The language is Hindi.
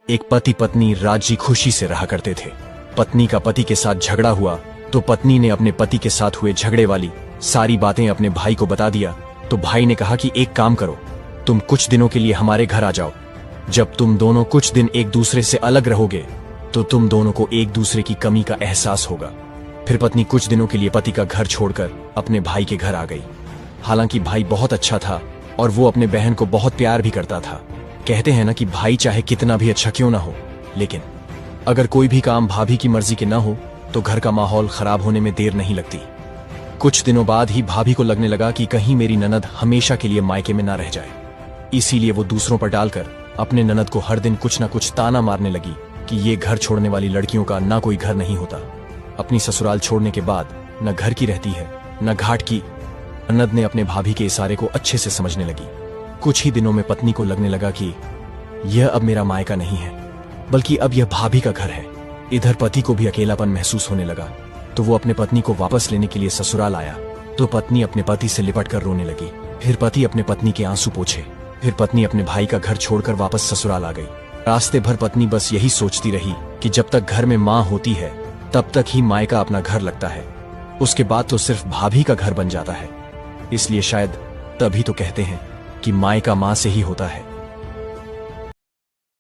एक पति पत्नी राजी खुशी से रहा करते थे। पत्नी का पति के साथ झगड़ा हुआ तो पत्नी ने अपने पति के साथ हुए झगड़े वाली सारी बातें अपने भाई को बता दिया। तो भाई ने कहा कि एक काम करो, तुम कुछ दिनों के लिए हमारे घर आ जाओ। जब तुम दोनों कुछ दिन एक दूसरे से अलग रहोगे तो तुम दोनों को एक दूसरे की कमी का एहसास होगा। फिर पत्नी कुछ दिनों के लिए पति का घर छोड़कर अपने भाई के घर आ गई। हालांकि भाई बहुत अच्छा था और वो अपने बहन को बहुत प्यार भी करता था। कहते हैं ना कि भाई चाहे कितना भी अच्छा क्यों ना हो, लेकिन अगर कोई भी काम भाभी की मर्जी के ना हो तो घर का माहौल खराब होने में देर नहीं लगती। कुछ दिनों बाद ही भाभी को लगने लगा कि कहीं मेरी ननद हमेशा के लिए मायके में ना रह जाए। इसीलिए वो दूसरों पर डालकर अपने ननद को हर दिन कुछ ना कुछ ताना मारने लगी कि ये घर छोड़ने वाली लड़कियों का ना कोई घर नहीं होता। अपनी ससुराल छोड़ने के बाद न घर की रहती है न घाट की। ननद ने अपने भाभी के इशारे को अच्छे से समझने लगी। कुछ ही दिनों में पत्नी को लगने लगा कि यह अब मेरा मायका नहीं है, बल्कि अब यह भाभी का घर है। इधर पति को भी अकेलापन महसूस होने लगा तो वो अपने पत्नी को वापस लेने के लिए ससुराल आया। तो पत्नी अपने पति से लिपट कर रोने लगी। फिर पति अपने पत्नी के आंसू पोंछे। फिर पत्नी अपने भाई का घर छोड़कर वापस ससुराल आ गई। रास्ते भर पत्नी बस यही सोचती रही कि जब तक घर में माँ होती है तब तक ही मायका अपना घर लगता है, उसके बाद तो सिर्फ भाभी का घर बन जाता है। इसलिए शायद तभी तो कहते हैं कि मायका माँ से ही होता है।